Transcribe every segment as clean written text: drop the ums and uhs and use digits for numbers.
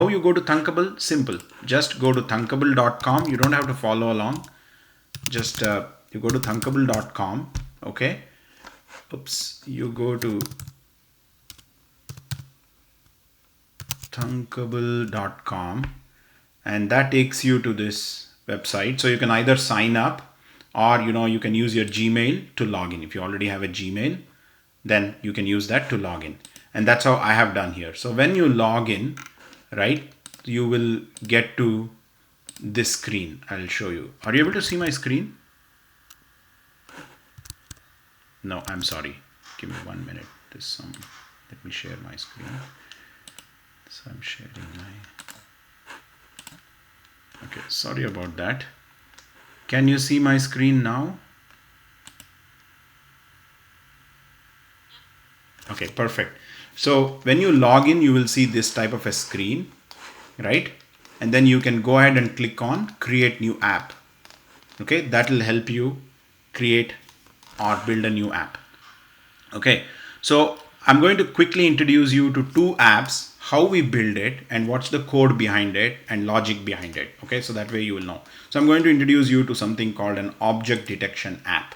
How you go to Thunkable? Simple. Just go to Thunkable.com. You don't have to follow along. Just you go to Thunkable.com. Okay. Oops. You go to Thunkable.com and that takes you to this website. So you can either sign up or you can use your Gmail to log in. If you already have a Gmail, then you can use that to log in. And that's how I have done here. So when you log in, right, you will get to this screen. I'll show you. Are you able to see my screen? No, I'm sorry. Give me 1 minute. Let me share my screen. So I'm sharing okay, sorry about that. Can you see my screen now? Okay, perfect. So when you log in, you will see this type of a screen, right? And then you can go ahead and click on create new app. Okay, that will help you create or build a new app. Okay, so I'm going to quickly introduce you to two apps, how we build it and what's the code behind it and logic behind it. Okay, so that way you will know. So I'm going to introduce you to something called an object detection app.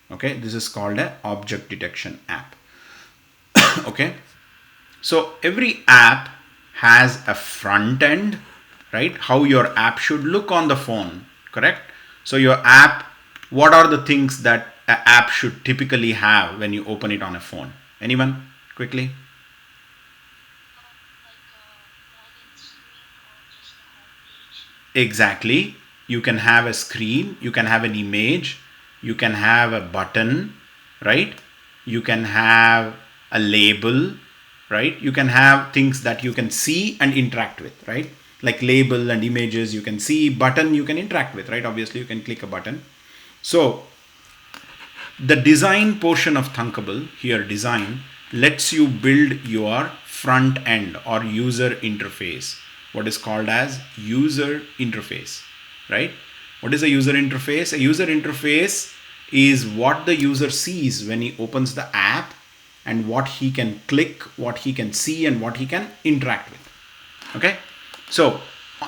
Okay, this is called an object detection app. Okay, so every app has a front end, right? How your app should look on the phone, correct? So your app, what are the things that an app should typically have when you open it on a phone? Anyone? Quickly. Exactly. You can have a screen, you can have an image, you can have a button, right? You can have a label, right? You can have things that you can see and interact with, right? Like label and images you can see, button you can interact with, right? Obviously you can click a button. So the design portion of Thunkable here, design, lets you build your front end or user interface, what is called as user interface, right? What is a user interface? A user interface is what the user sees when he opens the app and what he can click, what he can see and what he can interact with. Okay, so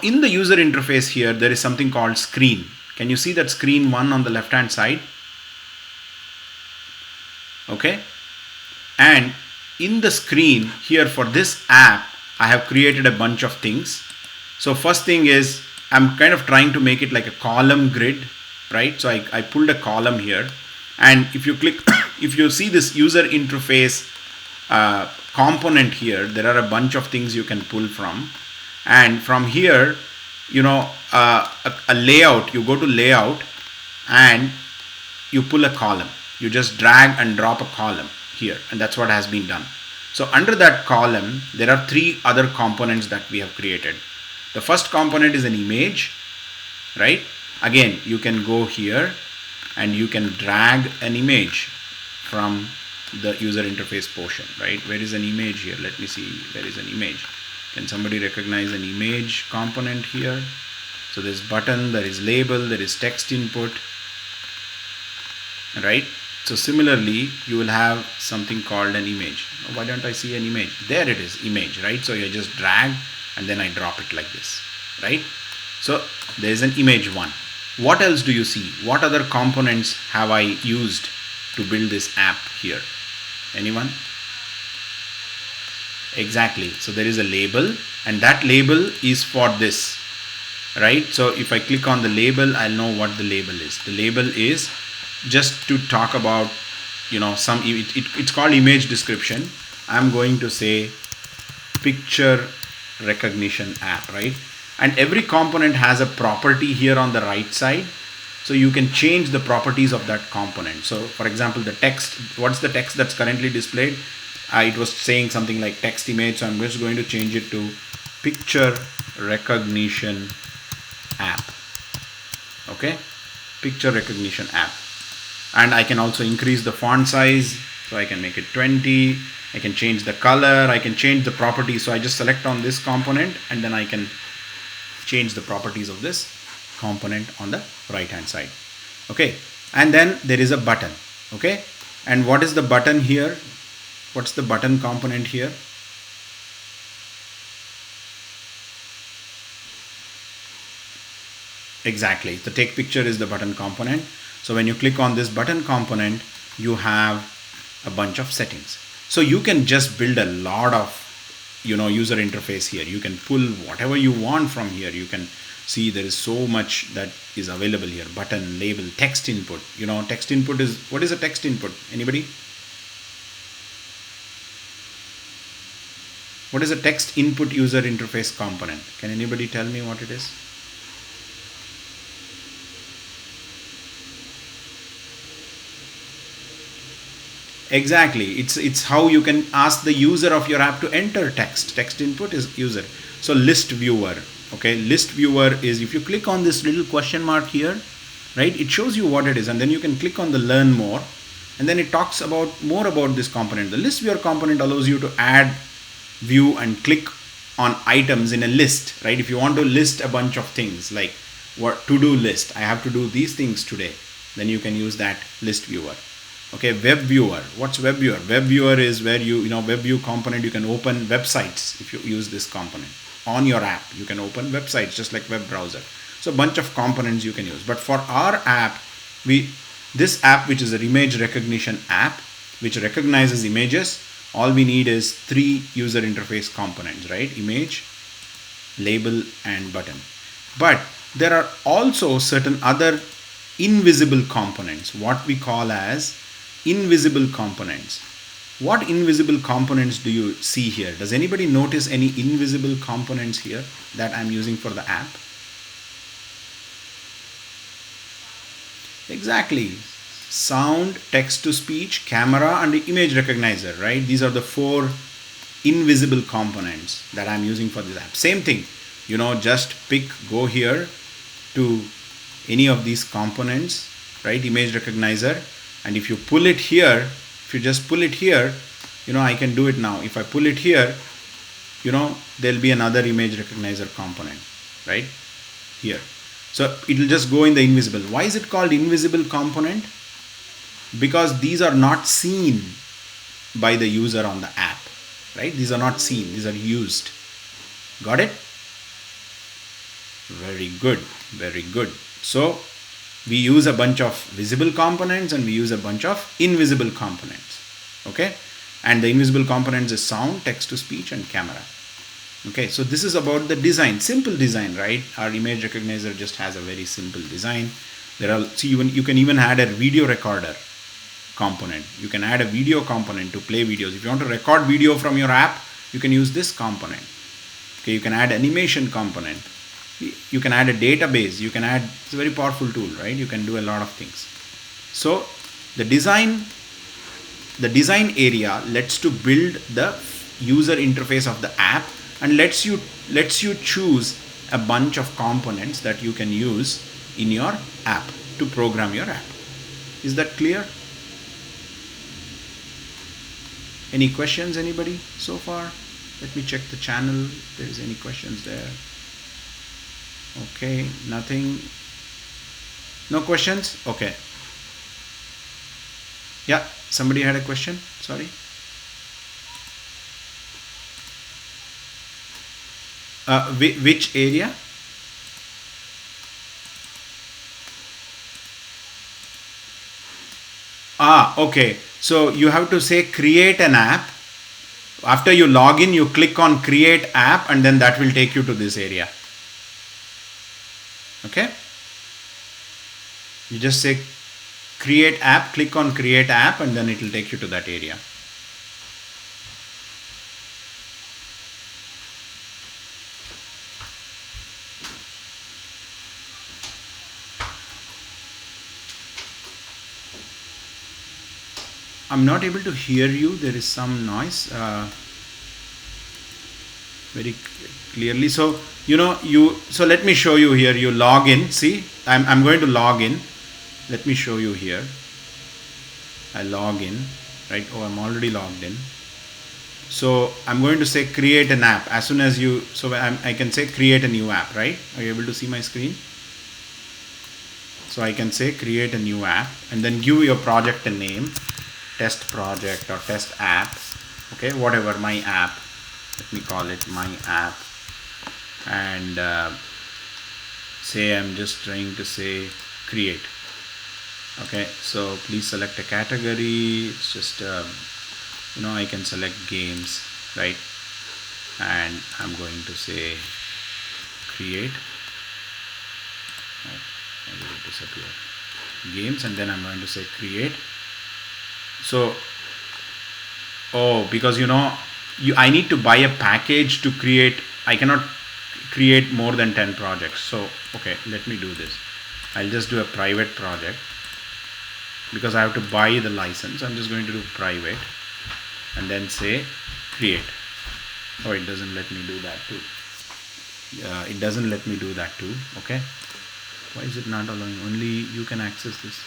in the user interface here there is something called screen. Can you see that screen 1 on the left hand side? Okay, and in the screen here for this app I have created a bunch of things. So first thing is I'm kind of trying to make it like a column grid, right? So I pulled a column here, and if you click if you see this user interface component here, there are a bunch of things you can pull from, and from here a layout, you go to layout and you pull a column, you just drag and drop a column here, and that's what has been done. So under that column there are 3 other components that we have created. The first component is an image, right? Again, you can go here and you can drag an image from the user interface portion, right? Where is an image here? Let me see. There is an image. Can somebody recognize an image component here? So there's button, there is label, there is text input, right? So similarly you will have something called an image. Why don't I see an image? There it is, image, right? So you just drag and then I drop it like this, right? So there is an image 1. What else do you see? What other components have I used to build this app here? Anyone? Exactly. So there is a label, and that label is for this, right? So if I click on the label, I'll know what the label is. The label is just to talk about it's called image description. I'm going to say picture recognition app, right? And every component has a property here on the right side, so you can change the properties of that component. So for example, the text, what's the text that's currently displayed? It was saying something like text image, so I'm just going to change it to picture recognition app. Okay, picture recognition app. And I can also increase the font size, so I can make it 20. I can change the color, I can change the properties. So I just select on this component and then I can change the properties of this component on the right hand side. Okay, and then there is a button. Okay, and what is the button here? What's the button component here? Exactly. The take picture is the button component. So when you click on this button component, you have a bunch of settings. So you can just build a lot of, user interface here. You can pull whatever you want from here. You can see there is so much that is available here. Button, label, text input. Text input is, what is a text input? Anybody? What is a text input user interface component? Can anybody tell me what it is? Exactly. It's how you can ask the user of your app to enter text. Text input is user. So list viewer. Okay, list viewer is, if you click on this little question mark here, right, it shows you what it is, and then you can click on the learn more, and then it talks about more about this component. The list viewer component allows you to add, view, and click on items in a list, right? If you want to list a bunch of things, like what to-do list, I have to do these things today, then you can use that list viewer. Okay, web viewer. What's web viewer? Web viewer is where web view component, you can open websites. If you use this component on your app, you can open websites just like web browser. So a bunch of components you can use. But for our app, this app, which is an image recognition app, which recognizes images, all we need is 3 user interface components, right? Image, label, and button. But there are also certain other invisible components, what we call as invisible components. What invisible components do you see here? Does anybody notice any invisible components here that I'm using for the app? Exactly. Sound, text to speech, camera, and the image recognizer, right? These are the 4 invisible components that I'm using for this app. Same thing, just go here to any of these components, right? Image recognizer, and if you pull it here, if you just pull it here, I can do it now. If I pull it here, there'll be another image recognizer component right here. So it will just go in the invisible. Why is it called invisible component? Because these are not seen by the user on the app, right? These are not seen, these are used. Got it? Very good, very good. So we use a bunch of visible components and we use a bunch of invisible components. Okay, and the invisible components is sound, text to speech, and camera. Okay, so this is about the design, simple design, right? Our image recognizer just has a very simple design. You can even add a video recorder component. You can add a video component to play videos. If you want to record video from your app, you can use this component. Okay, you can add animation component. You can add a database. It's a very powerful tool, right? You can do a lot of things. So the design area lets to build the user interface of the app and lets you choose a bunch of components that you can use in your app to program your app. Is that clear? Any questions, anybody so far? Let me check the channel if there is any questions there. Okay, nothing. No questions? Okay. Yeah, somebody had a question? Sorry. Which area? Okay. So you have to say create an app. After you log in, you click on create app and then that will take you to this area. Okay. You just say create app, click on create app, and then it will take you to that area. I'm not able to hear you. There is some noise very clearly. So so let me show you here. You log in. See, I'm going to log in. Let me show you here. I log in, right? Oh, I'm already logged in. So I'm going to say create an app. As soon as I can say create a new app, right? Are you able to see my screen? So I can say create a new app and then give your project a name, test project or test app. Okay, whatever, my app. Let me call it my app. And say I'm just trying to say create. Okay, so please select a category. It's just I can select games, right? And I'm going to say create. Maybe it disappear. Games, and then I'm going to say create. So because I need to buy a package to create. I cannot create more than 10 projects. So okay, let me do this. I'll just do a private project because I have to buy the license. I'm just going to do private and then say create. Oh, it doesn't let me do that too. It doesn't let me do that too. Okay, why is it not allowing? Only you can access this.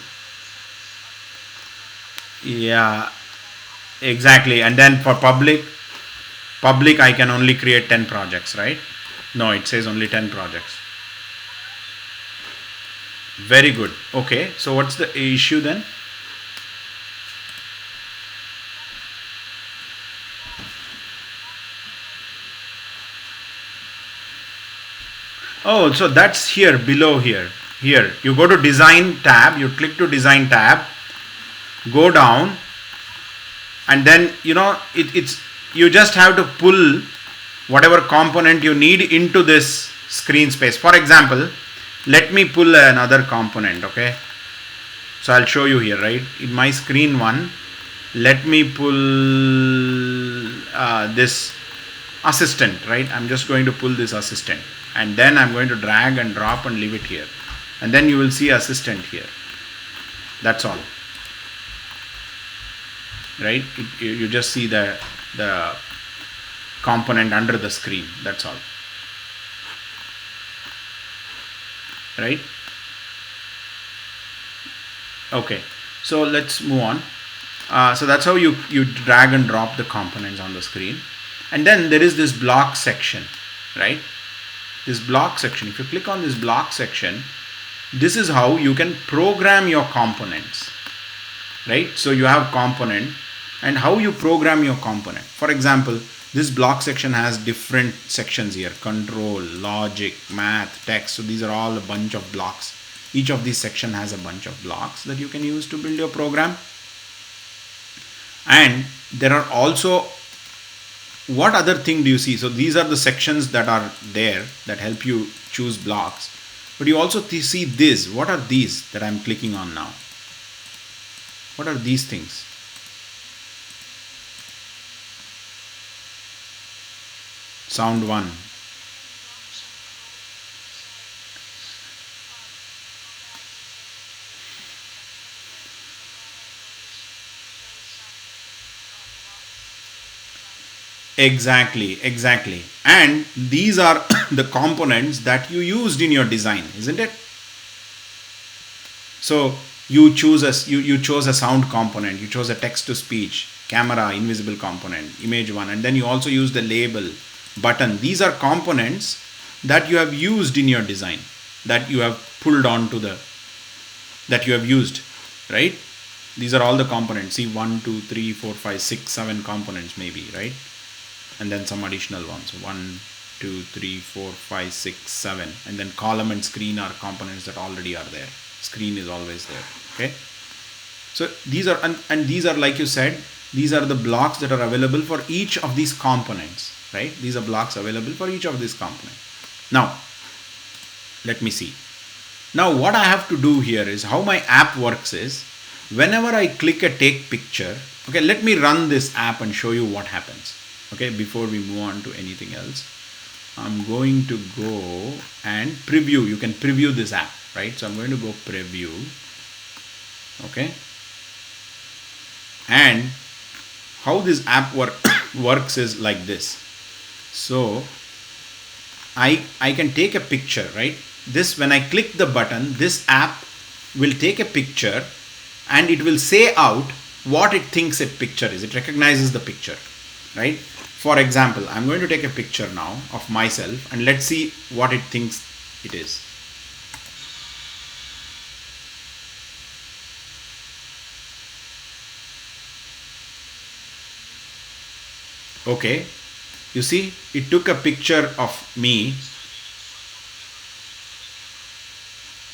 Yeah, exactly. And then for public I can only create 10 projects, right? No, it says only 10 projects. Very good. Okay, so what's the issue then? Oh, so that's here below here. Here you go to design tab, you click to design tab, go down, and then it's you just have to pull whatever component you need into this screen space. For example, let me pull another component. Okay, so I'll show you here, right? In my screen one, let me pull this assistant, right? I'm just going to pull this assistant, and then I'm going to drag and drop and leave it here, and then you will see assistant here. That's all, right? You just see the component under the screen. That's all, right? Okay, so let's move on. So that's how you drag and drop the components on the screen. And then there is this block section, right? This block section, if you click on this block section, this is how you can program your components, right? So you have component and how you program your component. For example, this block section has different sections here: control, logic, math, text. So these are all a bunch of blocks. Each of these section has a bunch of blocks that you can use to build your program. And there are also, what other thing do you see? So these are the sections that are there that help you choose blocks. But you also see this. What are these that I'm clicking on now? What are these things? Sound 1. Exactly. And these are the components that you used in your design, isn't it? So you chose a sound component, you chose a text to speech, camera, invisible component, image one, and then you also use the label, button. These are components that you have used in your design, that you have pulled onto that you have used, right? These are all the components. See, 1, 2, 3, 4, 5, 6, 7 components maybe, right? And then some additional ones. 1, 2, 3, 4, 5, 6, 7. And then column and screen are components that already are there. Screen is always there. Okay. So these are, and these are, like you said, these are the blocks that are available for each of these components, right? These are blocks available for each of these components. Now, let me see. Now what I have to do here is, how my app works is, whenever I click a take picture, okay, let me run this app and show you what happens. Okay, before we move on to anything else, I'm going to go and preview. You can preview this app, right? So I'm going to go preview. Okay, and how this app works is like this. So I can take a picture, right? This, when I click the button, this app will take a picture and it will say out what it thinks a picture is. It recognizes the picture, right? For example, I'm going to take a picture now of myself and let's see what it thinks it is. Okay, you see, it took a picture of me.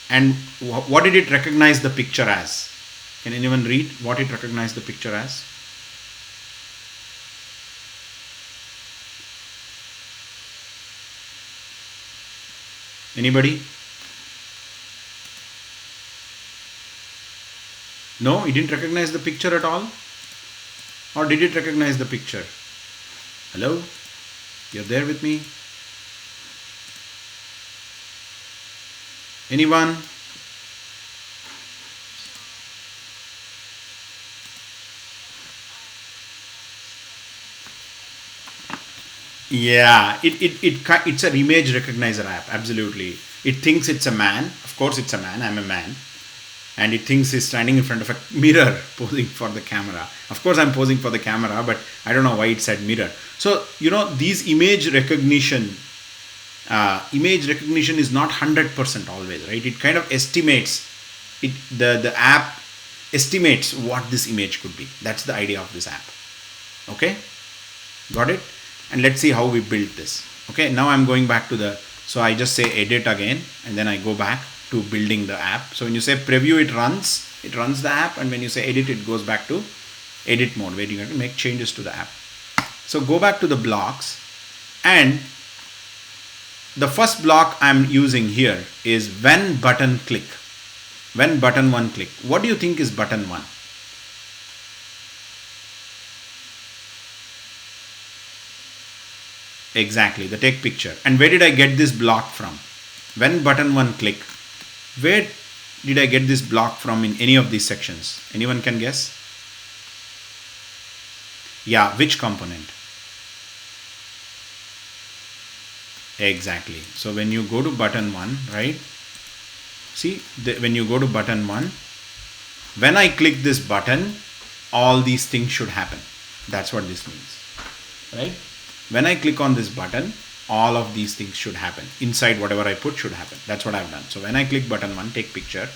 And what did it recognize the picture as? Can anyone read what it recognized the picture as? Anybody? No, it didn't recognize the picture at all? Or did it recognize the picture? Hello? You're there with me? Anyone? Yeah, it's an image recognizer app. Absolutely. It thinks it's a man. Of course it's a man. I'm a man. And it thinks he's standing in front of a mirror posing for the camera. Of course I'm posing for the camera, but I don't know why it said mirror. So, these image recognition is not 100% always, right? It kind of estimates, the app estimates what this image could be. That's the idea of this app. Okay? Got it? And let's see how we built this. Okay, now I'm going back to so I just say edit again, and then I go back to building the app. So when you say preview, it runs the app, and when you say edit, it goes back to edit mode, where you have to make changes to the app. So go back to the blocks, and the first block I'm using here is when button click. When button 1 click. What do you think is button 1? Exactly, the take picture. And where did I get this block from? When button 1 click. Where did I get this block from in any of these sections? Anyone can guess? Yeah, which component? Exactly. So when you go to button 1, right? See, when you go to button 1, when I click this button, all these things should happen. That's what this means, right? When I click on this button, all of these things should happen. Inside whatever I put should happen. That's what I've done. So when I click button 1, take picture,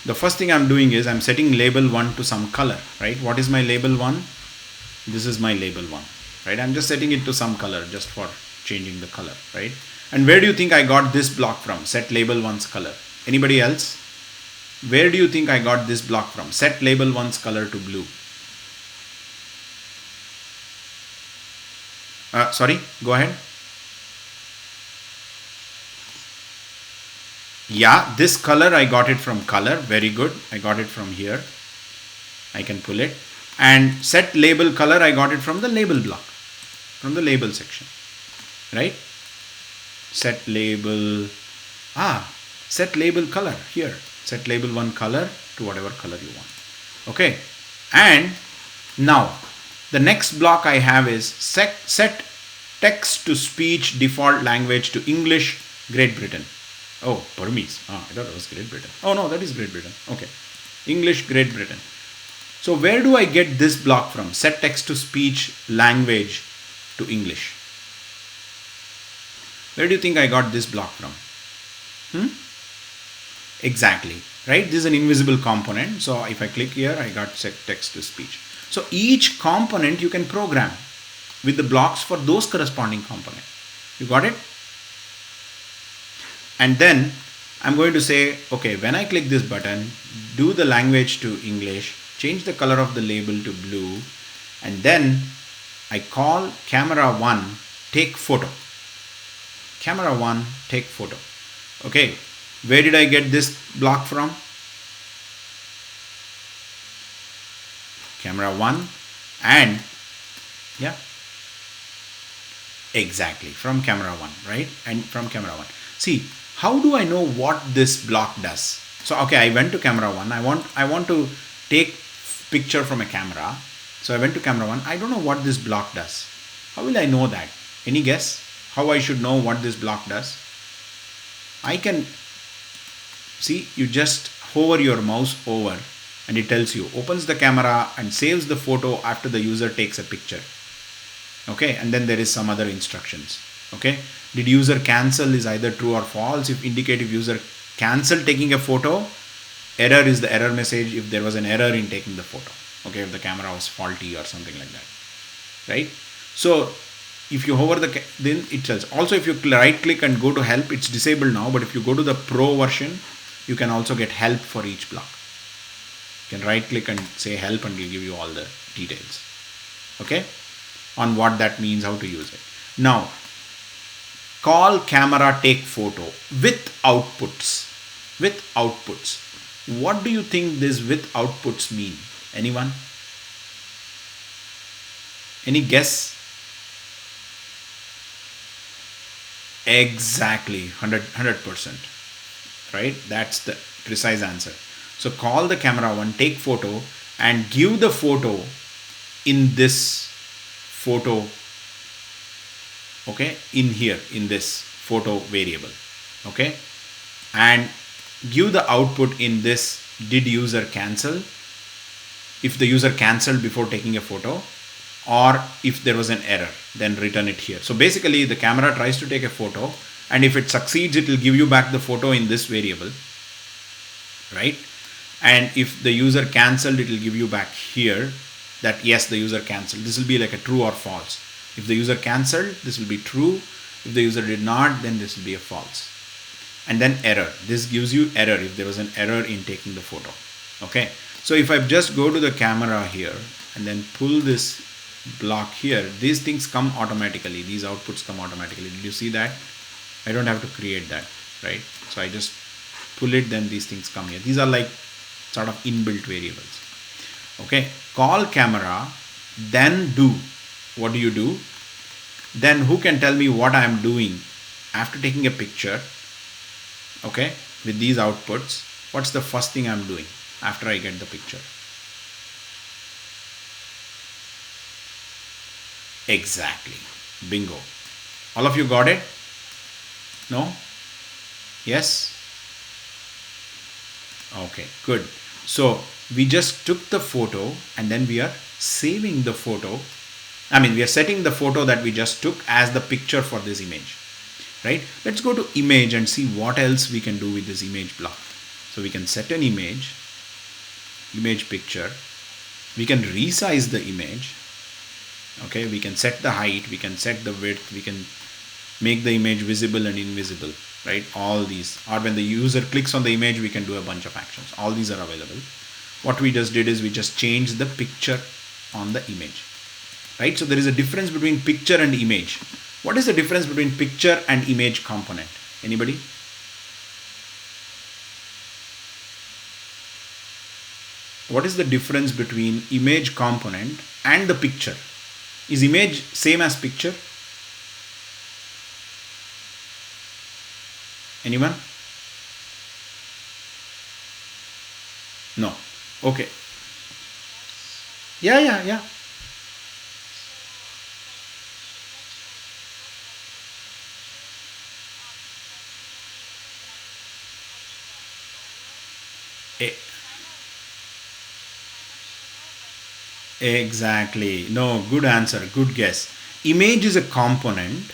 the first thing I'm doing is I'm setting label 1 to some color, right? What is my label 1? This is my label 1, right? I'm just setting it to some color just for changing the color, right? And where do you think I got this block from? Set label 1's color. Anybody else? Where do you think I got this block from? Set label 1's color to blue. Sorry, go ahead. Yeah, this color I got it from color. Very good. I got it from here. I can pull it. And set label color I got it from the label block, from the label section, right? Set label, set label color here. Set label 1 color to whatever color you want. Okay. And now the next block I have is set text to speech default language to English Great Britain. Oh, Burmese. I thought it was Great Britain. Oh no, that is Great Britain. Okay. English Great Britain. So where do I get this block from? Set text to speech language to English. Where do you think I got this block from? Exactly. Right? This is an invisible component. So if I click here, I got set text to speech. So each component you can program with the blocks for those corresponding component. You got it? And then I'm going to say, okay, when I click this button, do the language to English, change the color of the label to blue, and then I call camera 1, take photo. Camera 1, take photo. Okay, where did I get this block from? Camera 1 and yeah, exactly, from camera 1, right? And from camera 1. See, how do I know what this block does? So okay, I went to camera 1. I want to take picture from a camera. So I went to camera 1. I don't know what this block does. How will I know that? Any guess how I should know what this block does? I can see, you just hover your mouse over and it tells you, opens the camera and saves the photo after the user takes a picture. Okay, and then there is some other instructions. Okay, did user cancel is either true or false. If indicate if user cancel taking a photo, error is the error message if there was an error in taking the photo. Okay, if the camera was faulty or something like that, right? So if you hover then it tells. Also, if you right click and go to help, it's disabled now, but if you go to the pro version, you can also get help for each block. You can right click and say help and it'll give you all the details, okay, on what that means, how to use it. Now, call camera, take photo with outputs. With outputs. What do you think this with outputs mean? Anyone? Any guess? Exactly, 100%. Right? That's the precise answer. So call the camera one, take photo, and give the photo in this photo, okay, in here, in this photo variable, okay, and give the output in this did user cancel, if the user cancelled before taking a photo, or if there was an error, then return it here. So basically the camera tries to take a photo, and if it succeeds, it will give you back the photo in this variable, right? And if the user cancelled, it will give you back here that yes, the user cancelled. This will be like a true or false. If the user cancelled, this will be true. If the user did not, then this will be a false. And then error. This gives you error if there was an error in taking the photo. Okay. So if I just go to the camera here and then pull this block here, these things come automatically. These outputs come automatically. Did you see that? I don't have to create that, right? So I just pull it, then these things come here. These are like sort of inbuilt variables. Okay. Call camera, then do. What do? Then who can tell me what I am doing after taking a picture, okay, with these outputs? What's the first thing I'm doing after I get the picture? Exactly. Bingo. All of you got it? No? Yes? Okay, good. So we just took the photo and then we are saving the photo. We are setting the photo that we just took as the picture for this image, right? Let's go to image and see what else we can do with this image block. So we can set an image picture. We can resize the image. Okay, we can set the height, we can set the width, we can make the image visible and invisible, right? All these, or when the user clicks on the image, we can do a bunch of actions. All these are available. What we just did is we just changed the picture on the image, right? So there is a difference between picture and image. What is the difference between picture and image component? Anybody? What is the difference between image component and the picture? Is image same as picture? Anyone? No. Okay. Yeah. Exactly. No, good answer. Good guess. Image is a component,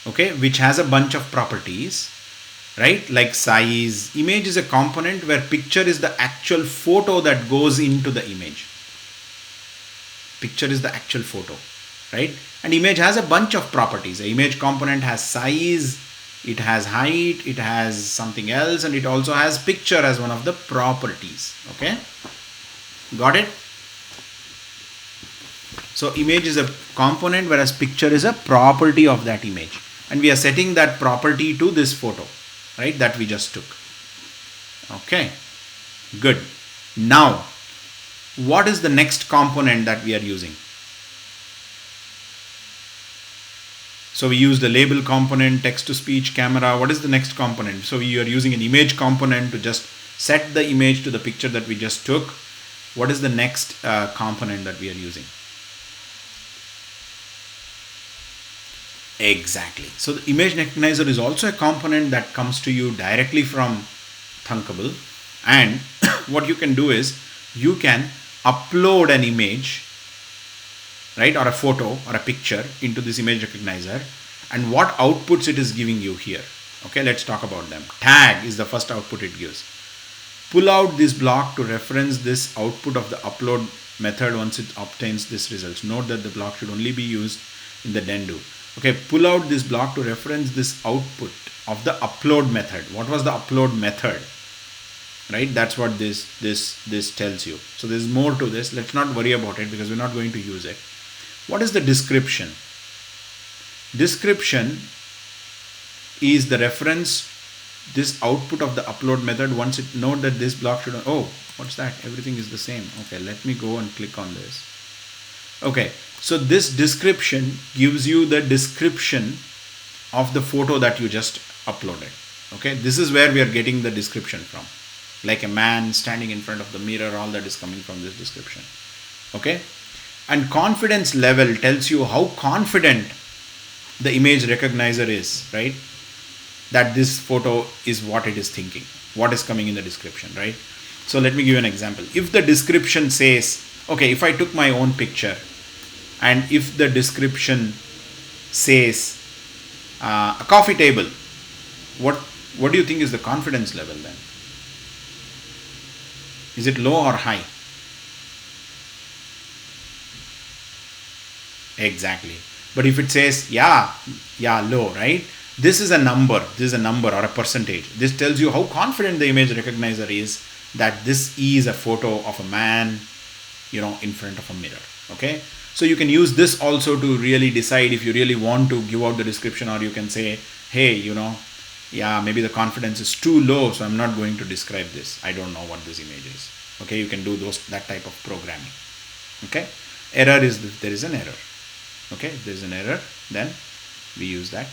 okay, which has a bunch of properties, right? Like size. Image is a component where picture is the actual photo that goes into the image. Picture is the actual photo, right? And image has a bunch of properties. The image component has size, it has height, it has something else, and it also has picture as one of the properties. Okay? Got it? So image is a component, whereas picture is a property of that image. And we are setting that property to this photo, right, that we just took. Okay, good. Now, what is the next component that we are using? So we use the label component, text-to-speech, camera. What is the next component? So we are using an image component to just set the image to the picture that we just took. What is the next component that we are using? Exactly. So the image recognizer is also a component that comes to you directly from Thunkable. And what you can do is you can upload an image, right, or a photo or a picture into this image recognizer, and what outputs it is giving you here. Okay, let's talk about them. Tag is the first output it gives. Pull out this block to reference this output of the upload method once it obtains this results. Note that the block should only be used in the then do. Okay, pull out this block to reference this output of the upload method. What was the upload method? Right, that's what this tells you. So there's more to this. Let's not worry about it because we're not going to use it. What is the description? Description is the reference, this output of the upload method. Once it note that this block should, oh, what's that? Everything is the same. Okay, let me go and click on this. Okay, so this description gives you the description of the photo that you just uploaded. Okay, this is where we are getting the description from. Like a man standing in front of the mirror, all that is coming from this description. Okay, and confidence level tells you how confident the image recognizer is, right? That this photo is what it is thinking, what is coming in the description, right? So let me give you an example. If the description says, okay, if I took my own picture and if the description says a coffee table, what do you think is the confidence level then? Is it low or high? Exactly. But if it says, yeah, low, right? This is a number or a percentage. This tells you how confident the image recognizer is that this is a photo of a man, in front of a mirror. Okay. So you can use this also to really decide if you really want to give out the description, or you can say, hey, maybe the confidence is too low, so I'm not going to describe this. I don't know what this image is. Okay, you can do that type of programming. Okay, error is if there is an error. Okay, if there is an error, then we use that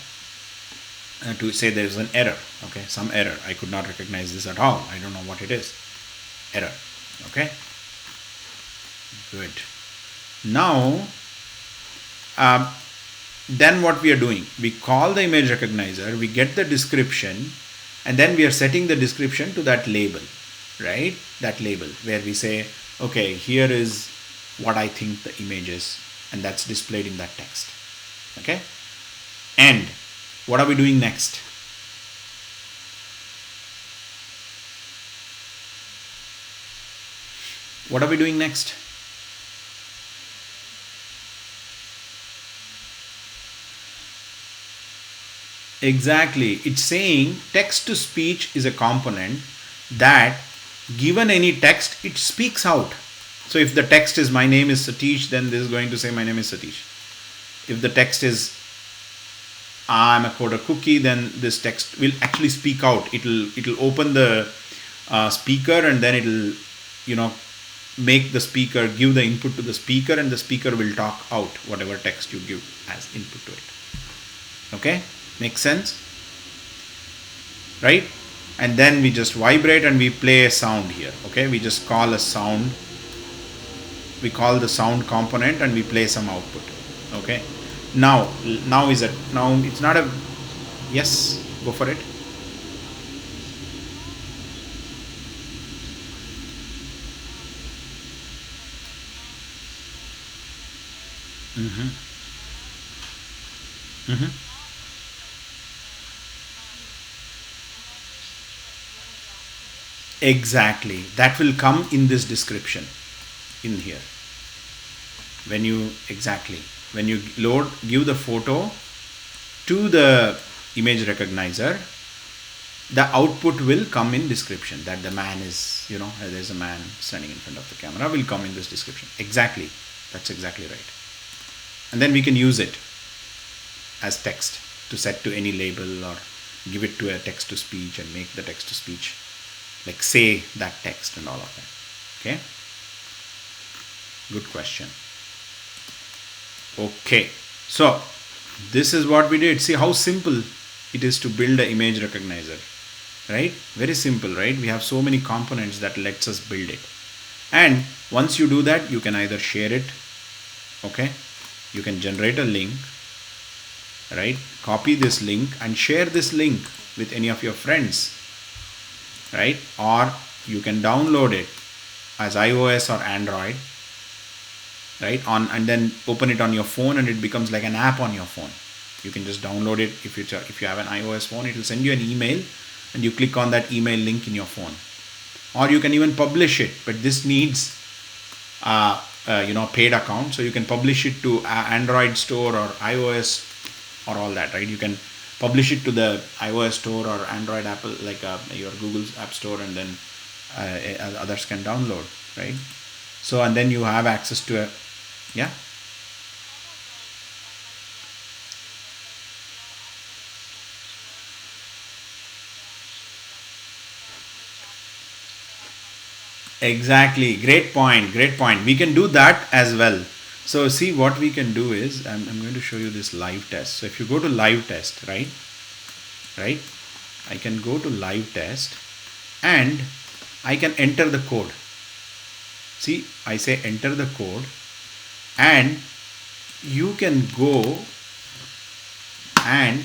to say there is an error. Okay, some error. I could not recognize this at all. I don't know what it is. Error. Okay, good. Now, then what we are doing, we call the image recognizer, we get the description, and then we are setting the description to that label, right? That label where we say, okay, here is what I think the image is, and that's displayed in that text. Okay, and what are we doing next? What are we doing next? Exactly. It's saying text to speech is a component that given any text, it speaks out. So if the text is my name is Satish, then this is going to say my name is Satish. If the text is I'm a coder cookie, then this text will actually speak out. It'll open the speaker, and then it'll make the speaker give the input to the speaker, and the speaker will talk out whatever text you give as input to it. Okay, makes sense, right? And then we just vibrate and we play a sound here. Okay, we just call a sound. We call the sound component and we play some output. Okay, now it's not a yes. Go for it. Exactly, that will come in this description in here. When you give the photo to the image recognizer, the output will come in description that the man is, there's a man standing in front of the camera, will come in this description. Exactly, that's exactly right. And then we can use it as text to set to any label or give it to a text to speech and make the text to speech like say that text and all of that. Okay, good question. Okay, so this is what we did. See how simple it is to build an image recognizer, right? Very simple, right? We have so many components that lets us build it. And once you do that, you can either share it, okay? You can generate a link, right? Copy this link and share this link with any of your friends, right? Or you can download it as iOS or Android, right? And then open it on your phone, and it becomes like an app on your phone. You can just download it. If you have an iOS phone, it will send you an email, and you click on that email link in your phone. Or you can even publish it, but this needs paid account. So you can publish it to Android store or iOS or all that, right? You can publish it to the iOS store or Android Apple, like your Google's App Store, and then others can download, right? So, and then you have access to a, yeah. Exactly. Great point. Great point. We can do that as well. So see, what we can do is, I'm going to show you this live test. So if you go to live test, right, I can go to live test and I can enter the code. See, I say enter the code, and you can go and,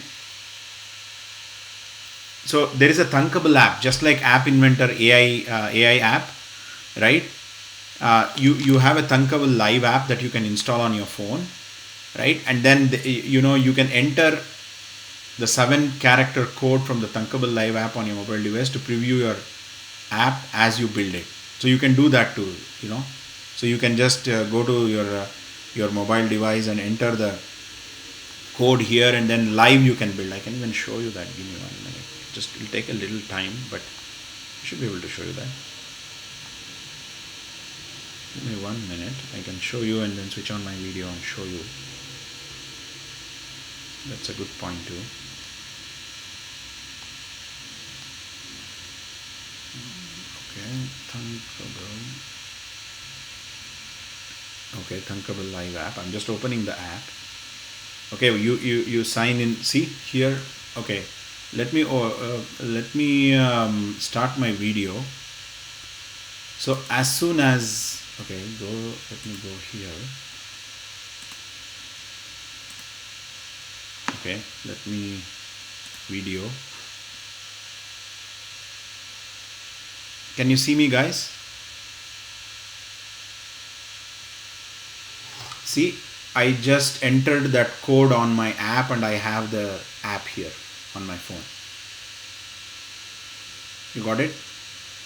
so there is a Thunkable app, just like App Inventor AI app, right? You have a Thunkable live app that you can install on your phone, right? And then you can enter the 7-character code from the Thunkable live app on your mobile device to preview your app as you build it. So you can do that too, So you can just go to your mobile device and enter the code here, and then live you can build. I can even show you that. Give me 1 minute. Just it'll take a little time, but I should be able to show you that. Give me 1 minute. I can show you and then switch on my video and show you. That's a good point too. Okay, Thunkable live app. I'm just opening the app. Okay, you sign in. See here. Okay, let me start my video. So as soon as, okay, let me go here. Okay, let me video. Can you see me, guys? See, I just entered that code on my app and I have the app here on my phone. You got it?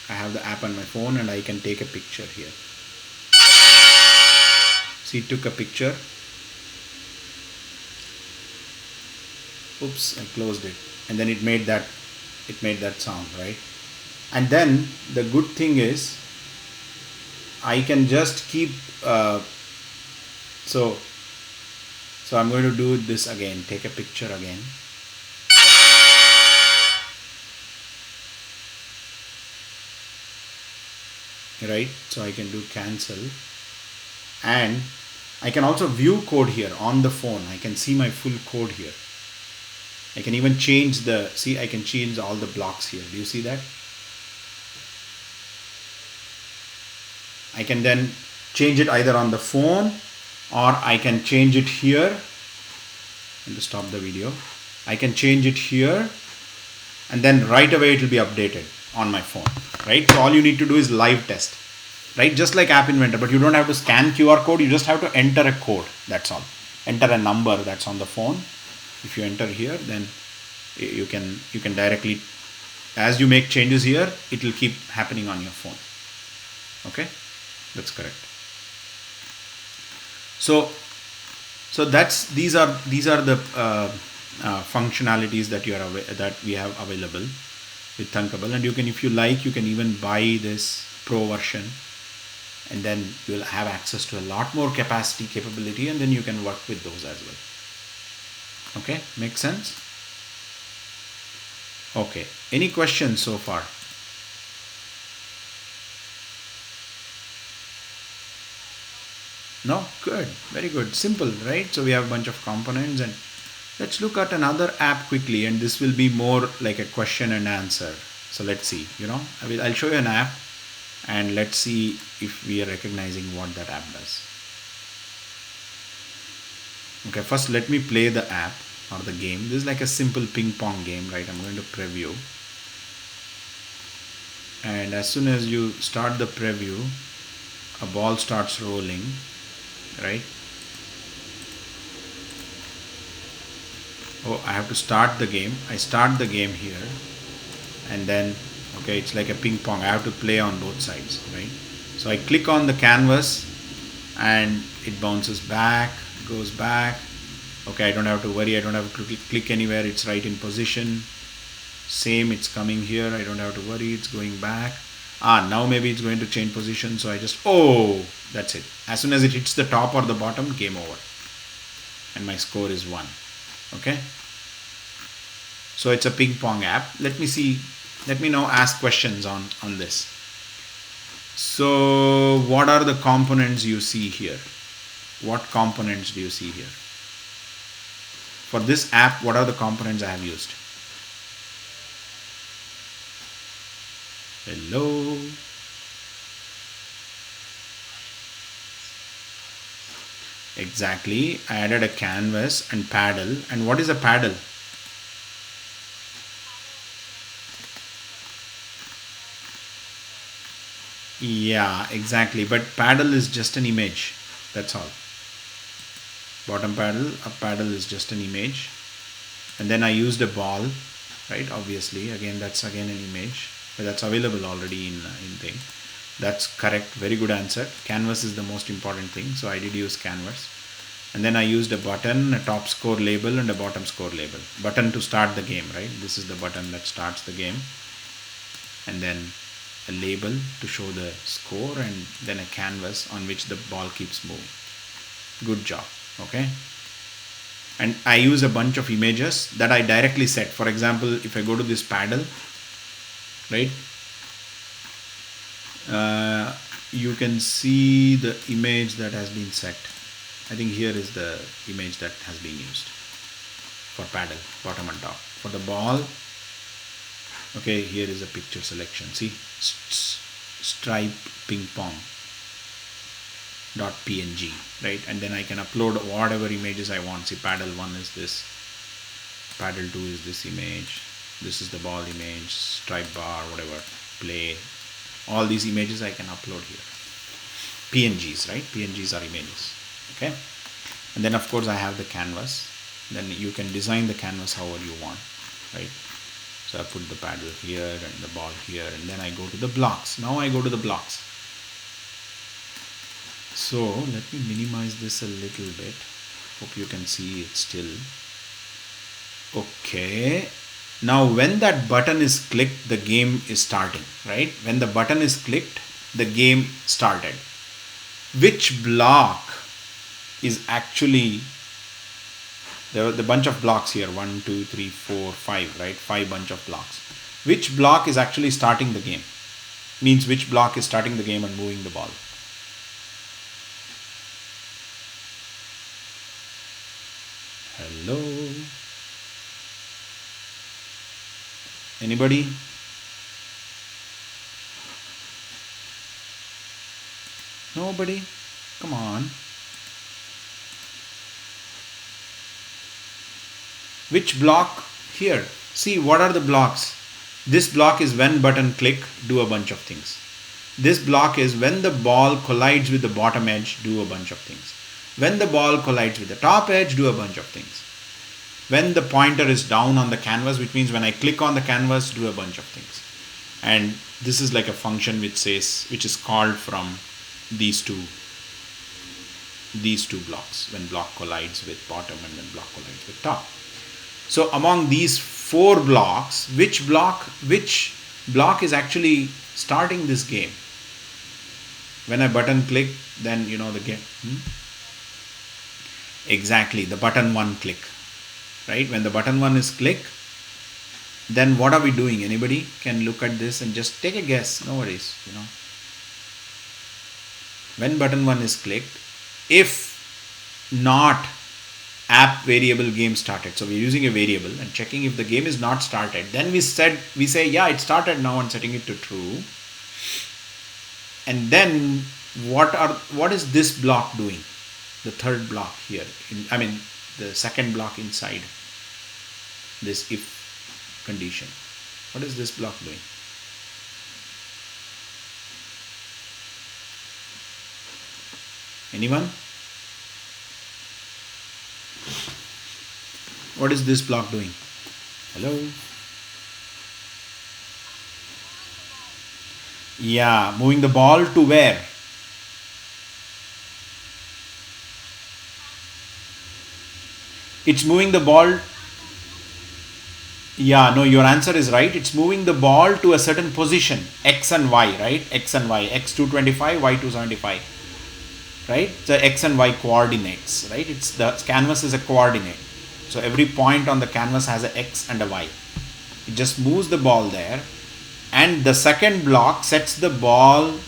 I have the app on my phone and I can take a picture here. See, it took a picture. Oops, I closed it. And then it made that sound, right? And then the good thing is I can just keep so I'm going to do this again, take a picture again. Right, so I can do cancel, and I can also view code here on the phone. I can see my full code here. I can even change I can change all the blocks here. Do you see that? I can then change it either on the phone, or I can change it here. And to stop the video, I can change it here, and then right away it will be updated on my phone, right? So all you need to do is live test, right? Just like App Inventor, but you don't have to scan QR code. You just have to enter a code. That's all. Enter a number that's on the phone. If you enter here, then you can directly, as you make changes here, it will keep happening on your phone. Okay, that's correct. So these are the functionalities that we have available with Thunkable, and if you like, you can even buy this pro version, and then you'll have access to a lot more capability, and then you can work with those as well. Okay, makes sense? Okay, any questions so far? No? Good, very good, simple, right? So we have a bunch of components, and let's look at another app quickly, and this will be more like a question and answer. So let's see, I'll show you an app, and let's see if we are recognizing what that app does. Okay, first let me play the app or the game. This is like a simple ping pong game, right? I'm going to preview, and as soon as you start the preview, a ball starts rolling, right? Oh, I have to start the game. I start the game here, and then, okay, it's like a ping pong. I have to play on both sides, right? So I click on the canvas, and it bounces back, goes back, Okay, I don't have to worry, I don't have to click anywhere, it's right in position. Same, it's coming here, I don't have to worry, it's going back. Now maybe it's going to change position, so I just, that's it. As soon as it hits the top or the bottom, game over. And my score is 1. Okay. So it's a ping pong app. Let me now ask questions on this. So what are the components you see here? What components do you see here? For this app, what are the components I have used? Hello? Exactly. I added a canvas and paddle. And what is a paddle? Yeah, exactly. But paddle is just an image. That's all. Bottom paddle, up paddle is just an image. And then I used a ball, right? Obviously, again, that's again an image. But that's available already in thing. That's correct. Very good answer. Canvas is the most important thing. So I did use canvas. And then I used a button, a top score label, and a bottom score label. Button to start the game, right? This is the button that starts the game. And then a label to show the score, and then a canvas on which the ball keeps moving. Good job. Okay. And I use a bunch of images that I directly set. For example, if I go to this paddle, right, you can see the image that has been set. I think here is the image that has been used for paddle, bottom and top. For the ball, okay, here is a picture selection. See, stripe ping pong .png, right? And then I can upload whatever images I want. See, paddle 1 is this, paddle 2 is this image, this is the ball image, stripe bar, whatever, play. All these images I can upload here. PNGs, right? PNGs are images. Okay. And then of course I have the canvas. Then you can design the canvas however you want, right? So I put the paddle here and the ball here, and then I go to the blocks. Now I go to the blocks. So let me minimize this a little bit. Hope you can see it still. Okay. Now when that button is clicked, the game is starting, right? When the button is clicked, the game started. Which block is actually, there are the bunch of blocks here, 1, 2, 3, 4, 5, right? 5 bunch of blocks. Which block is actually starting the game? Means which block is starting the game and moving the ball? Hello? Anybody? Nobody? Come on. Which block here? See, what are the blocks? This block is when button click, do a bunch of things. This block is when the ball collides with the bottom edge, do a bunch of things. When the ball collides with the top edge, do a bunch of things. When the pointer is down on the canvas, which means when I click on the canvas, do a bunch of things. And this is like a function which is called from these two blocks, when block collides with bottom and when block collides with top. So among these 4 blocks, which block is actually starting this game? When I button click, then you know the game. Exactly, the button 1 click, right? When the button 1 is click, then what are we doing? Anybody can look at this and just take a guess. No worries, When button 1 is clicked, if not app variable game started, so we're using a variable and checking if the game is not started, then we say yeah, it started now, and setting it to true. And then what is this block doing? The third block here, the second block inside this if condition. What is this block doing? Anyone? What is this block doing? Hello? Yeah, moving the ball to where? It's moving the ball. Yeah, no, your answer is right. It's moving the ball to a certain position, X and Y, right? X and Y, X 225, Y 275, right? The X and Y coordinates, right? It's the canvas is a coordinate. So every point on the canvas has a X and a Y. It just moves the ball there, and the second block sets the ball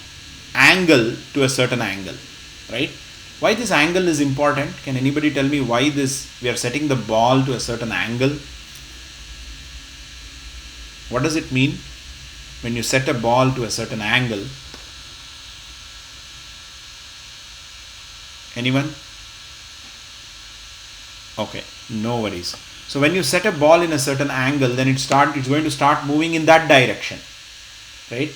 angle to a certain angle, right? Why this angle is important? Can anybody tell me why we are setting the ball to a certain angle? What does it mean when you set a ball to a certain angle? Anyone? Okay, no worries. So when you set a ball in a certain angle, then it's going to start moving in that direction, right?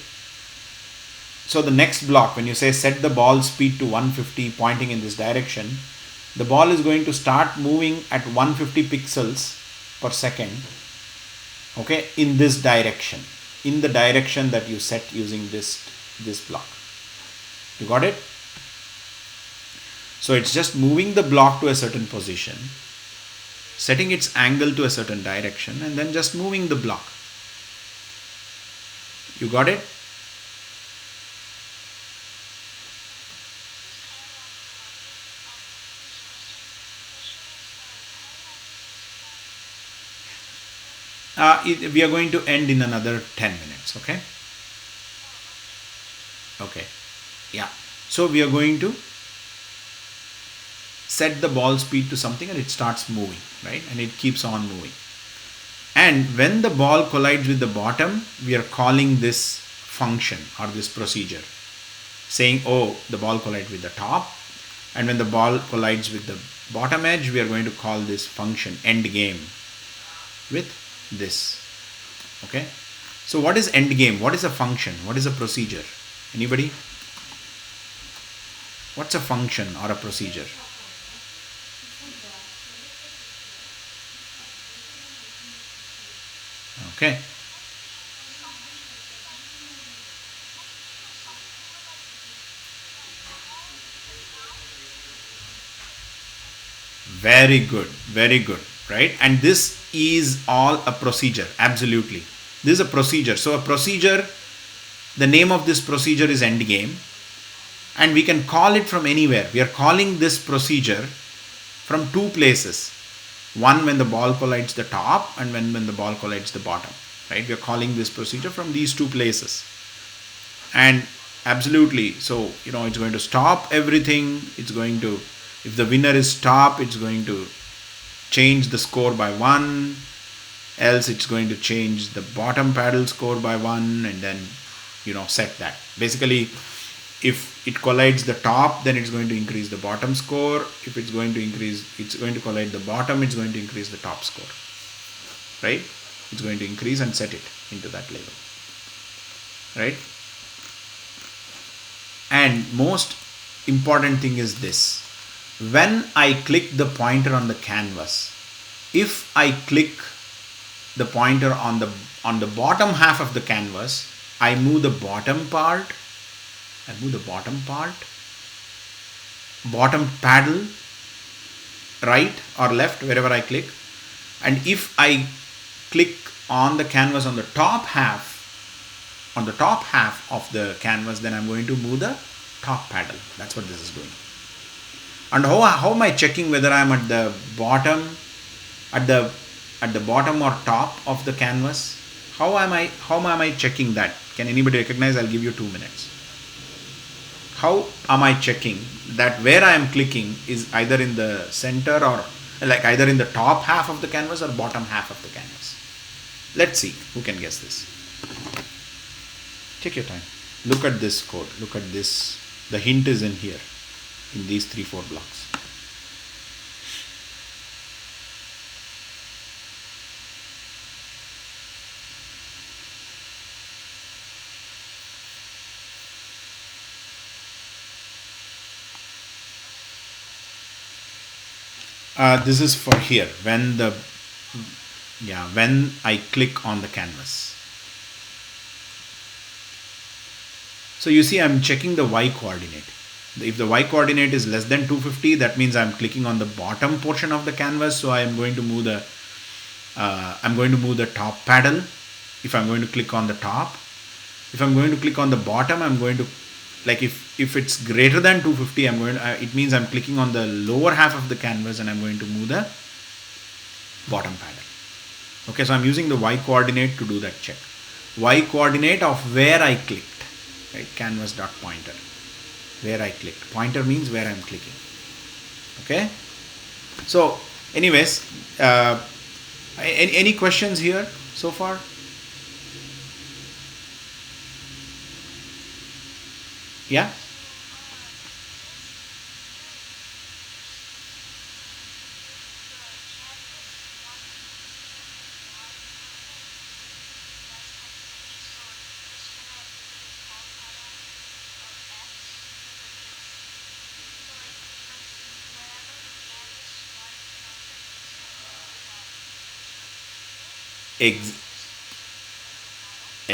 So the next block, when you say set the ball speed to 150 pointing in this direction, the ball is going to start moving at 150 pixels per second, okay, in this direction, in the direction that you set using this block. You got it? So it's just moving the block to a certain position, setting its angle to a certain direction, and then just moving the block. You got it? We are going to end in another 10 minutes, okay? Okay, yeah. So we are going to set the ball speed to something and it starts moving, right? And it keeps on moving. And when the ball collides with the bottom, we are calling this function or this procedure, saying, oh, the ball collides with the top. And when the ball collides with the bottom edge, we are going to call this function end game with this. Okay, so what is end game? What is a function? What is a procedure? Anybody? What's a function or a procedure? Okay, very good, right? And this is all a procedure. Absolutely, this is a procedure. So a procedure, the name of this procedure is end game, and we can call it from anywhere. We are calling this procedure from two places. One, when the ball collides the top, and when the ball collides the bottom, right? We are calling this procedure from these two places. And absolutely, so it's going to stop everything. It's going to, if the winner is top, it's going to change the score by 1, else it's going to change the bottom paddle score by 1, and then set that. Basically, if it collides the top, then it's going to increase the bottom score. If it's going to collide the bottom, it's going to increase the top score, right? It's going to increase and set it into that label, right? And most important thing is this: when I click the pointer on the canvas, if I click the pointer on the bottom half of the canvas, I move the bottom bottom paddle right or left, wherever I click. And if I click on the canvas on the top half of the canvas, then I'm going to move the top paddle. That's what this is doing. And how am I checking whether I'm at the bottom or top of the canvas? How am I checking that? Can anybody recognize? I'll give you 2 minutes. How am I checking that where I am clicking is either in the center or like either in the top half of the canvas or bottom half of the canvas? Let's see who can guess this. Take your time. Look at this code. Look at this. The hint is in here, in these 3-4 blocks. This is for here, when I click on the canvas. So you see, I'm checking the y coordinate. If the y coordinate is less than 250, that means I'm clicking on the bottom portion of the canvas. So I'm going to move the top paddle. If I'm going to click on the top, if I'm going to click on the bottom, I'm going to, like, if it's greater than 250, it means I'm clicking on the lower half of the canvas and I'm going to move the bottom paddle. Okay, so I'm using the y coordinate to do that check. Y coordinate of where I clicked, right? Canvas.pointer, where I clicked. Pointer means where I'm clicking. Okay, so anyways, any questions here so far? Yeah.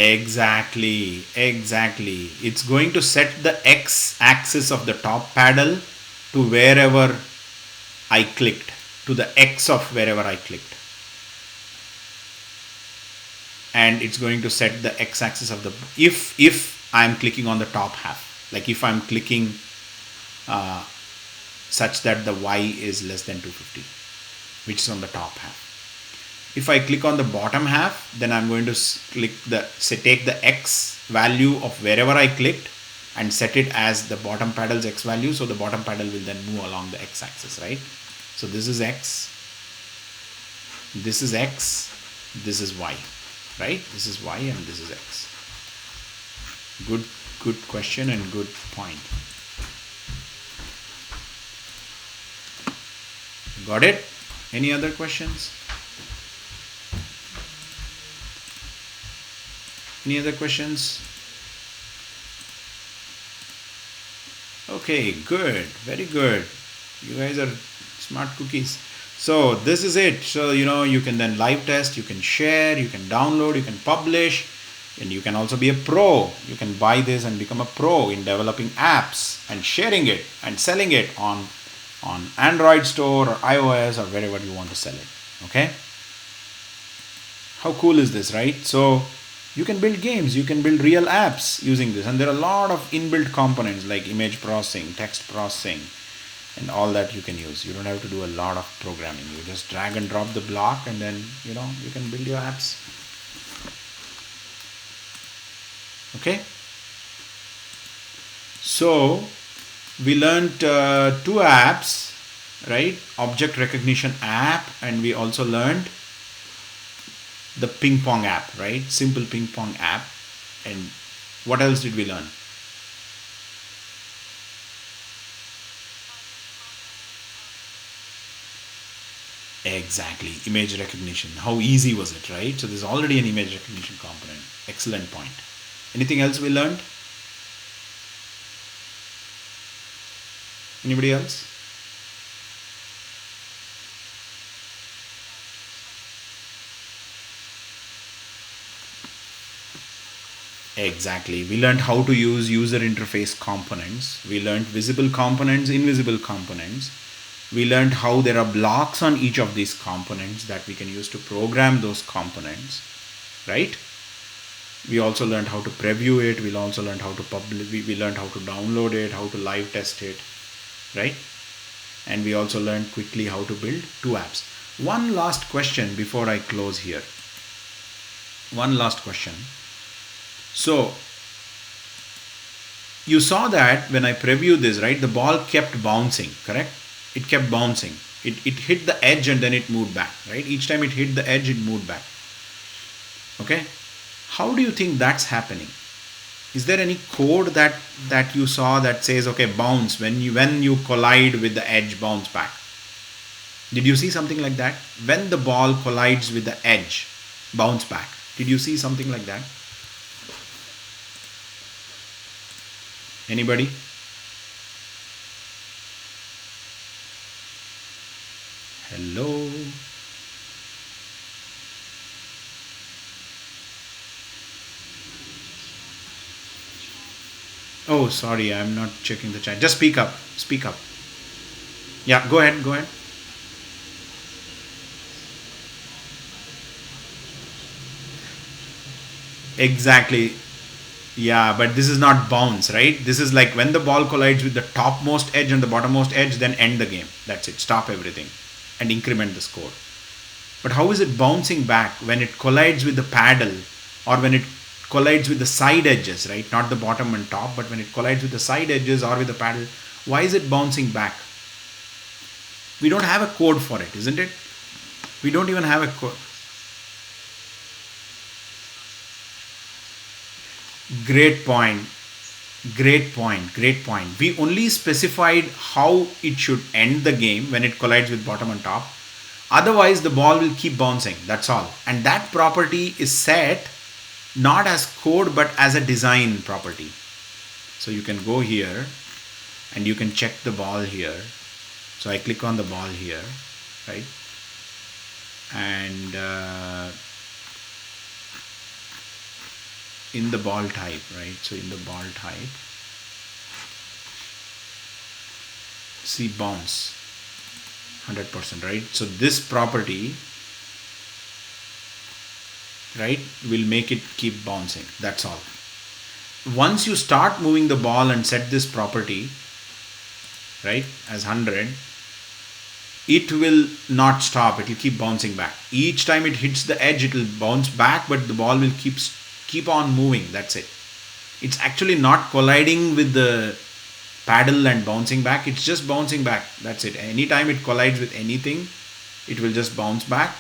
Exactly. It's going to set the x axis of the top paddle to wherever I clicked, to the x of wherever I clicked. And it's going to set the x axis of the, if I'm clicking on the top half, like if I'm clicking such that the y is less than 250, which is on the top half. If I click on the bottom half, then I'm going to take the x value of wherever I clicked and set it as the bottom paddle's x value. So the bottom paddle will then move along the x axis, right? So this is x, this is x, this is y, right? This is y and this is x. Good question and good point. Got it? Any other questions? Any other questions? Okay, good, very good. You guys are smart cookies. So this is it. So you can then live test, you can share, you can download, you can publish, and you can also be a pro. You can buy this and become a pro in developing apps and sharing it and selling it on Android store or iOS or wherever you want to sell it. Okay, how cool is this, right? So you can build games, you can build real apps using this, and there are a lot of inbuilt components like image processing, text processing, and all that you can use. You don't have to do a lot of programming. You just drag and drop the block, and then you can build your apps. Okay, so we learned 2 apps, right? Object recognition app, and we also learned the ping pong app, right? Simple ping pong app. And what else did we learn? Exactly, image recognition. How easy was it, right? So there's already an image recognition component. Excellent point. Anything else we learned? Anybody else? Exactly. We learned how to use user interface components. We learned visible components, invisible components. We learned how there are blocks on each of these components that we can use to program those components, right? We also learned how to preview it. We also learned how to publish. We learned how to download it, how to live test it, right? And we also learned quickly how to build 2 apps. One last question before I close here. One last question. So you saw that when I previewed this, right, the ball kept bouncing, correct? It kept bouncing. It hit the edge and then it moved back, right? Each time it hit the edge, it moved back. Okay, how do you think that's happening? Is there any code that you saw that says, okay, bounce when you collide with the edge, bounce back? Did you see something like that? When the ball collides with the edge, bounce back. Did you see something like that? Anybody? Hello? Oh, sorry, I'm not checking the chat. Just speak up. Speak up. Yeah, go ahead. Go ahead. Exactly. Yeah, but this is not bounce, right? This is like when the ball collides with the topmost edge and the bottommost edge, then end the game. That's it. Stop everything and increment the score. But how is it bouncing back when it collides with the paddle or when it collides with the side edges, right? Not the bottom and top, but when it collides with the side edges or with the paddle, why is it bouncing back? We don't have a code for it, isn't it? We don't even have a code. Great point. Great point. Great point. We only specified how it should end the game when it collides with bottom and top. Otherwise, the ball will keep bouncing. That's all. And that property is set not as code but as a design property. So you can go here and you can check the ball here. So I click on the ball here, right? And in the ball type, right? So in the ball type, see bounce 100%, right? So this property, right, will make it keep bouncing. That's all. Once you start moving the ball and set this property, right, as 100, it will not stop. It will keep bouncing back. Each time it hits the edge, it will bounce back, but the ball will keep on moving. That's it. It's actually not colliding with the paddle and bouncing back. It's just bouncing back. That's it. Anytime it collides with anything, it will just bounce back.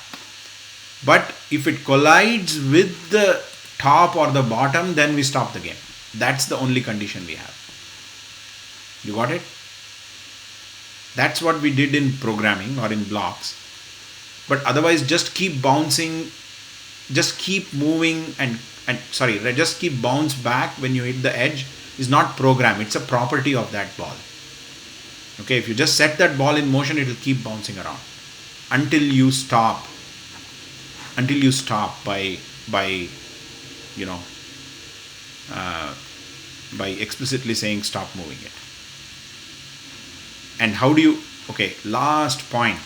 But if it collides with the top or the bottom, then we stop the game. That's the only condition we have. You got it? That's what we did in programming or in blocks. But otherwise, just keep bouncing, just keep moving and just keep bounce back when you hit the edge is not program. It's a property of that ball. Okay, if you just set that ball in motion, it will keep bouncing around until you stop. Until you stop by explicitly saying stop moving it. And how do you, okay, last point,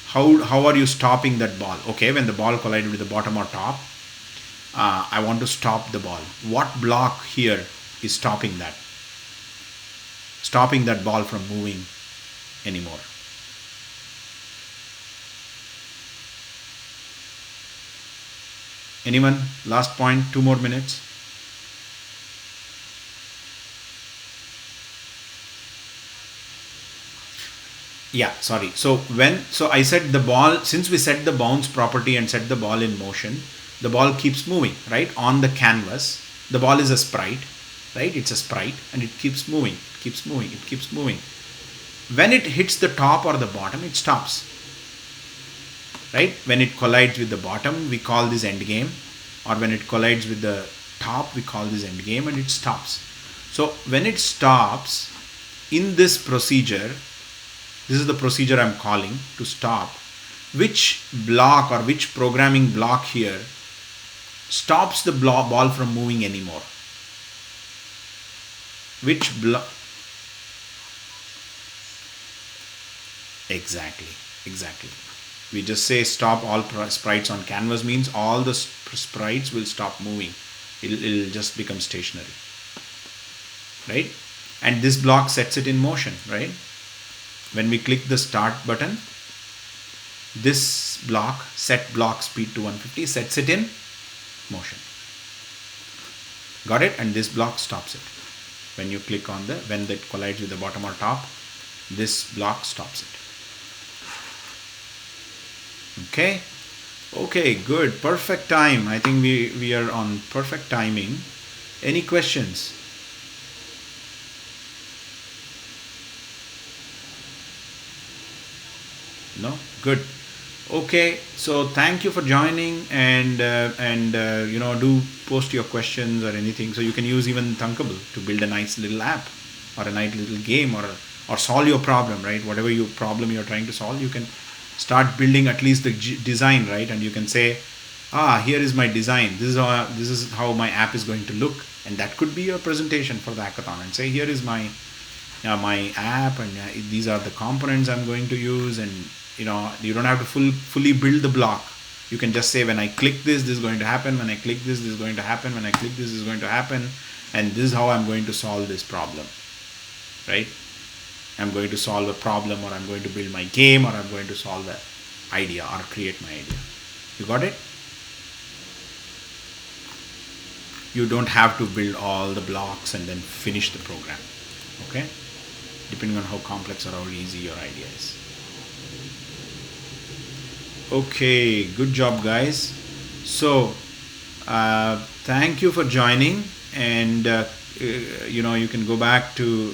how are you stopping that ball? Okay, when the ball collided with the bottom or top, I want to stop the ball. What block here is stopping that? Stopping that ball from moving anymore. Anyone? Last point, 2 more minutes. Yeah, sorry. So I said the ball, since we set the bounce property and set the ball in motion, the ball keeps moving, right? On the canvas. The ball is a sprite, right? It's a sprite and it keeps moving, keeps moving, it keeps moving. When it hits the top or the bottom, it stops. Right? When it collides with the bottom, we call this end game. Or when it collides with the top, we call this end game and it stops. So when it stops, in this procedure, this is the procedure I'm calling to stop. Which block or which programming block here stops the ball from moving anymore? Which block? Exactly. We just say stop all sprites on canvas means all the sprites will stop moving. It'll just become stationary. Right? And this block sets it in motion, right? When we click the start button, this block, set block speed to 150, sets it in motion. Got it? And this block stops it. When you click on when it collides with the bottom or top, this block stops it. Okay, good. Perfect time. I think we are on perfect timing. Any questions? No? Good. Okay, so thank you for joining and do post your questions or anything. So you can use even Thunkable to build a nice little app or a nice little game or solve your problem, right? Whatever your problem you're trying to solve, you can start building at least the design, right? And you can say here is my design. This is how my app is going to look, and that could be your presentation for the hackathon. And say, here is my app, and these are the components I'm going to use. And you don't have to fully build the block. You can just say, when I click this is going to happen. When I click this is going to happen. When I click this is going to happen. And this is how I'm going to solve this problem, right? I'm going to solve a problem, or I'm going to build my game, or I'm going to solve an idea or create my idea. You got it? You don't have to build all the blocks and then finish the program. Okay? Depending on how complex or how easy your idea is. Okay, good job, guys. So, thank you for joining, and you can go back to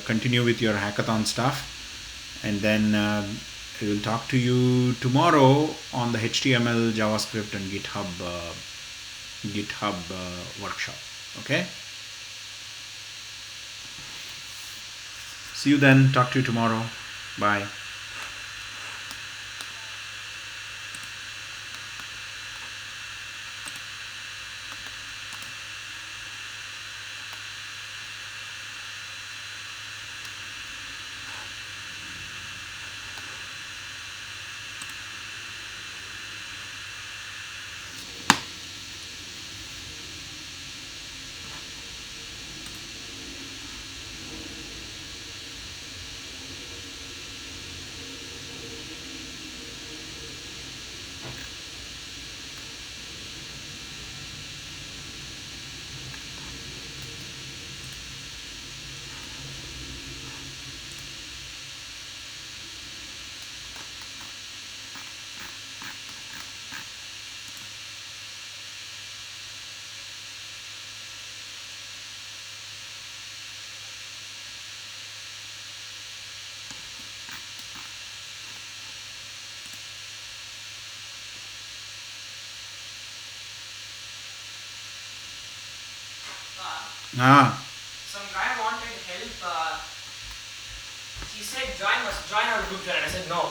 continue with your hackathon stuff, and then I will talk to you tomorrow on the HTML, JavaScript, and GitHub workshop. Okay? See you then. Talk to you tomorrow. Bye. Some guy wanted help. He said join our group chat. And I said no.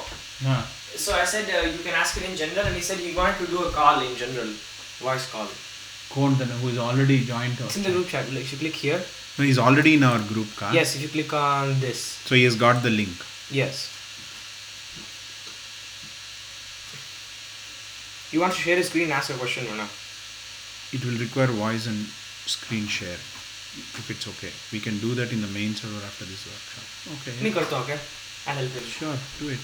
So I said you can ask it in general, and he said he wanted to do a call in general, voice call. Who is already joined. It's in the group chat. Like, if you click here. No, he's already in our group. Yes, if you click on this. So he has got the link. Yes. You want to share his screen and ask a question or not? It will require voice and screen share. If it's okay, we can do that in the main server after this workshop. Okay. Okay. I'll help you. Sure, do it.